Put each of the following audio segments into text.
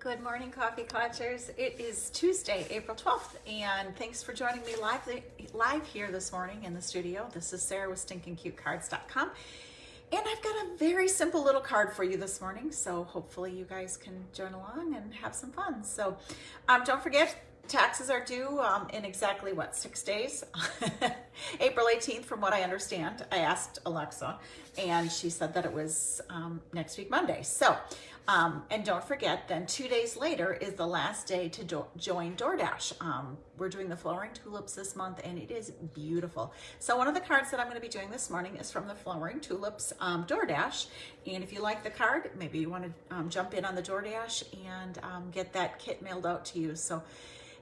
Good morning, Coffee Klatchers. It is Tuesday, April 12th, and thanks for joining me live here this morning in the studio. This is Sarah with StinkingCuteCards.com, and I've got a very simple little card for you this morning, so hopefully you guys can join along and have some fun. So don't forget, taxes are due in exactly, 6 days? April 18th, from what I understand. I asked Alexa, and she said that it was next week, Monday. So, and don't forget, then 2 days later is the last day to join DoorDash. We're doing the Flowering Tulips this month, and it is beautiful. So one of the cards that I'm going to be doing this morning is from the Flowering Tulips DoorDash. And if you like the card, maybe you want to jump in on the DoorDash and get that kit mailed out to you. So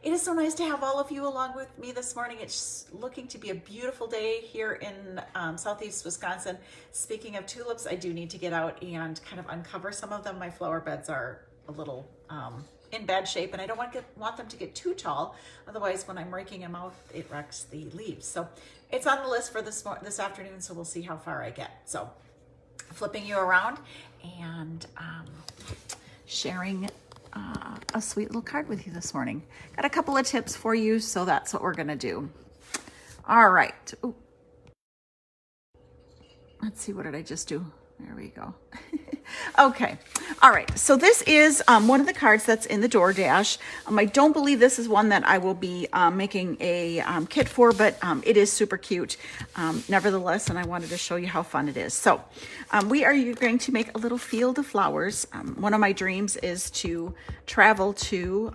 it is so nice to have all of you along with me this morning. It's looking to be a beautiful day here in southeast Wisconsin. Speaking of tulips, I do need to get out and kind of uncover some of them. My flower beds are a little in bad shape, and I don't want them to get too tall. Otherwise, when I'm raking them out, it wrecks the leaves. So it's on the list for this afternoon, so we'll see how far I get. So flipping you around and sharing a sweet little card with you this morning. Got a couple of tips for you, so that's what we're gonna do. All right. Ooh. Let's see, what did I just do? There we go. Okay. All right. So this is one of the cards that's in the DoorDash. I don't believe this is one that I will be making a kit for, but it is super cute nevertheless, and I wanted to show you how fun it is. So we are going to make a little field of flowers. One of my dreams is to travel to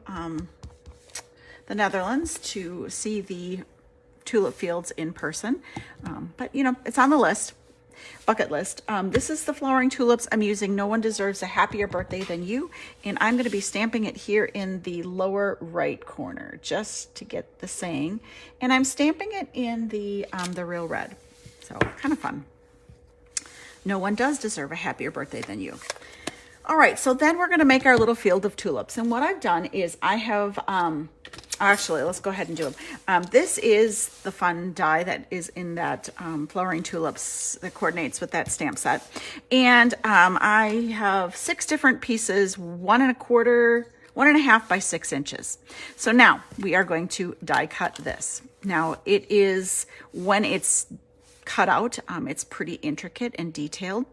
the Netherlands to see the tulip fields in person, but you know, it's on the list. Bucket list. This is the Flowering Tulips. I'm using No One Deserves a Happier Birthday Than You, and I'm going to be stamping it here in the lower right corner just to get the saying, and I'm stamping it in the real red, so kind of fun. No one does deserve a happier birthday than you. All right, so then we're going to make our little field of tulips, and what I've done is I have actually, let's go ahead and do them. This is the fun die that is in that Flowering Tulips that coordinates with that stamp set. And I have 6 different pieces, 1.25 by 6 inches. So now we are going to die cut this. Now it is, when it's cut out, it's pretty intricate and detailed.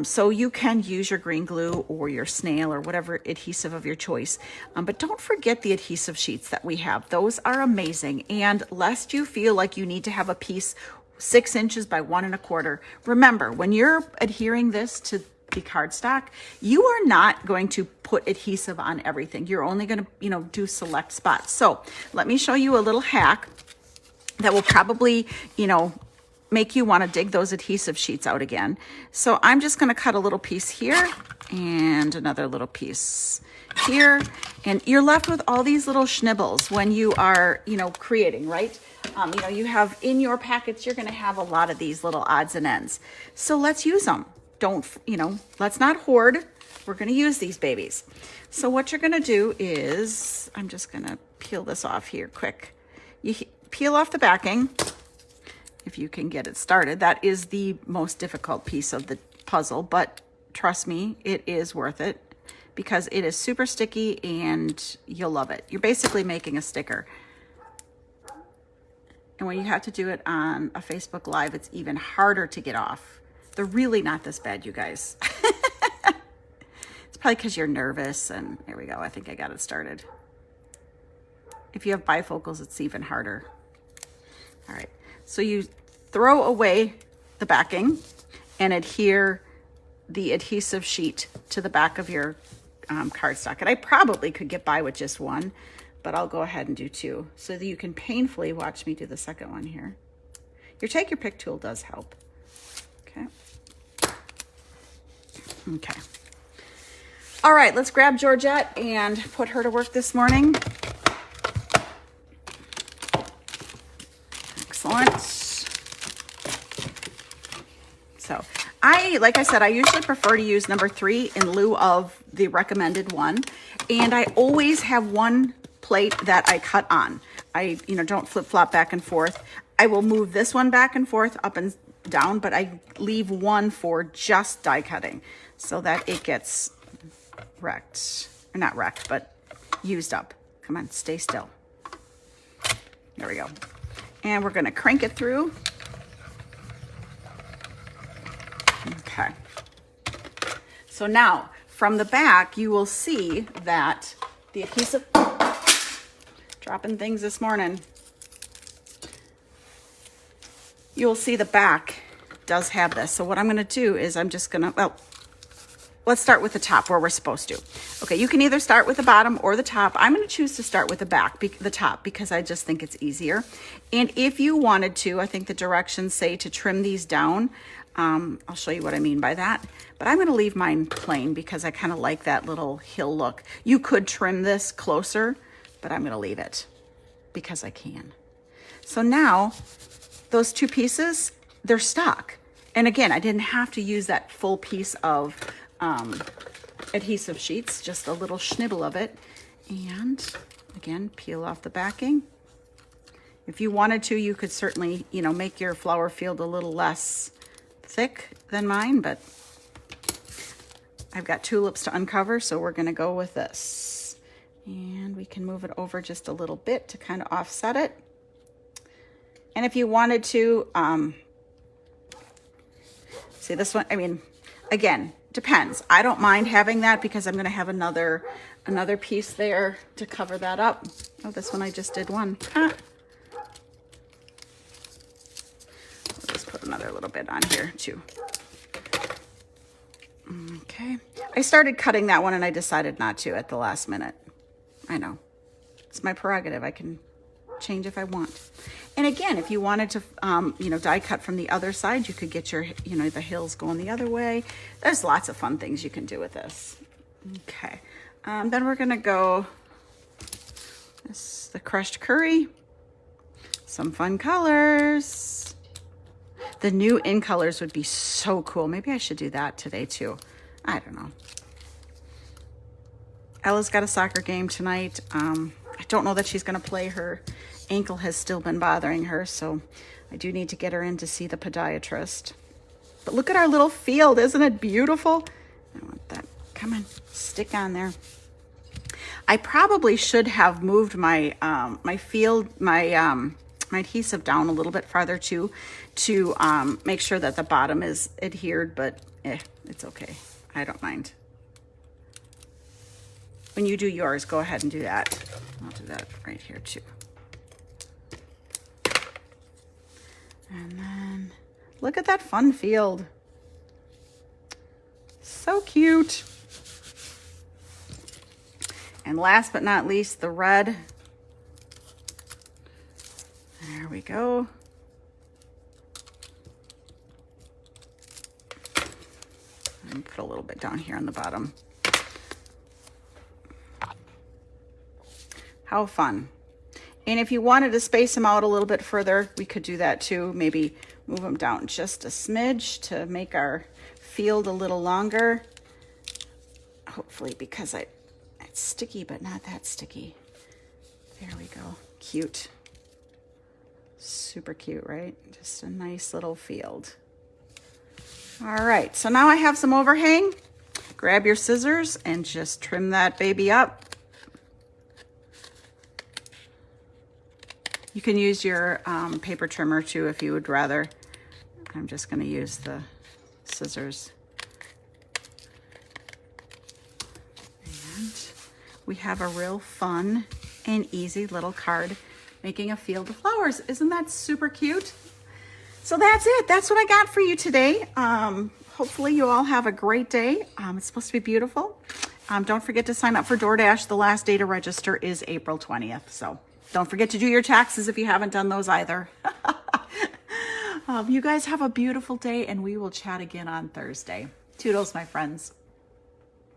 So you can use your green glue or your snail or whatever adhesive of your choice. But don't forget the adhesive sheets that we have. Those are amazing. And lest you feel like you need to have a piece 6 inches by 1.25, remember, when you're adhering this to the cardstock, you are not going to put adhesive on everything. You're only going to, do select spots. So let me show you a little hack that will probably, make you want to dig those adhesive sheets out again. So I'm just going to cut a little piece here and another little piece here, and you're left with all these little schnibbles when you are, creating, right? You have in your packets, you're going to have a lot of these little odds and ends. So let's use them. Let's not hoard. We're going to use these babies. So what you're going to do is, I'm just going to peel this off here quick. You peel off the backing. If you can get it started. That is the most difficult piece of the puzzle, but trust me, it is worth it because it is super sticky and you'll love it. You're basically making a sticker. And when you have to do it on a Facebook Live, it's even harder to get off. They're really not this bad, you guys. It's probably because you're nervous, and there we go. I think I got it started. If you have bifocals, it's even harder. All right. So you throw away the backing and adhere the adhesive sheet to the back of your cardstock. And I probably could get by with just one, but I'll go ahead and do 2 so that you can painfully watch me do the second one here. Your take your pick tool does help. Okay. Okay. All right, let's grab Georgette and put her to work this morning. Excellent. So like I said, I usually prefer to use number 3 in lieu of the recommended one. And I always have one plate that I cut on. I, don't flip flop back and forth. I will move this one back and forth up and down, but I leave one for just die cutting so that it gets wrecked. or not wrecked, but used up. Come on, stay still. There we go. And we're gonna crank it through. Okay. So now, from the back, you will see that the adhesive, dropping things this morning. You'll see the back does have this. So what I'm gonna do is I'm just gonna, well, let's start with the top where we're supposed to. Okay, you can either start with the bottom or the top. I'm gonna choose to start with the back, the top, because I just think it's easier. And if you wanted to, I think the directions say to trim these down. I'll show you what I mean by that. But I'm gonna leave mine plain because I kind of like that little hill look. You could trim this closer, but I'm gonna leave it because I can. So now, those two pieces, they're stuck. And again, I didn't have to use that full piece of adhesive sheets, just a little schnibble of it. And again, peel off the backing. If you wanted to, you could certainly, you know, make your flower field a little less thick than mine, but I've got tulips to uncover, so we're gonna go with this. And we can move it over just a little bit to kind of offset it. And if you wanted to, see this one, I mean, again, depends. I don't mind having that because I'm gonna have another piece there to cover that up. Oh, this one I just did one. We'll just put another little bit on here too. Okay, I started cutting that one and I decided not to at the last minute. I know, it's my prerogative. I can change if I want. And again, if you wanted to, you know, die cut from the other side, you could get your, you know, the hills going the other way. There's lots of fun things you can do with this. Okay, then we're gonna go, this is the crushed curry, some fun colors. The new in colors would be so cool. Maybe I should do that today too. I don't know. Ella's got a soccer game tonight. I don't know that she's gonna play. Her ankle has still been bothering her, so I do need to get her in to see the podiatrist. But look at our little field. Isn't it beautiful? I want that. Come on, stick on there. I probably should have moved my my adhesive down a little bit farther too, to make sure that the bottom is adhered, but it's okay. I don't mind. When you do yours, go ahead and do that. I'll do that right here too. And then look at that fun field. So cute. And last but not least, the red. There we go. And put a little bit down here on the bottom. How fun. And if you wanted to space them out a little bit further, we could do that too. Maybe move them down just a smidge to make our field a little longer. Hopefully, because it's sticky, but not that sticky. There we go. Cute. Super cute, right? Just a nice little field. All right, so now I have some overhang. Grab your scissors and just trim that baby up. You can use your paper trimmer too if you would rather. I'm just gonna use the scissors. And we have a real fun and easy little card making a field of flowers. Isn't that super cute? So that's it. That's what I got for you today. Hopefully you all have a great day. It's supposed to be beautiful. Don't forget to sign up for DoorDash. The last day to register is April 20th. So don't forget to do your taxes if you haven't done those either. You guys have a beautiful day and we will chat again on Thursday. Toodles, my friends.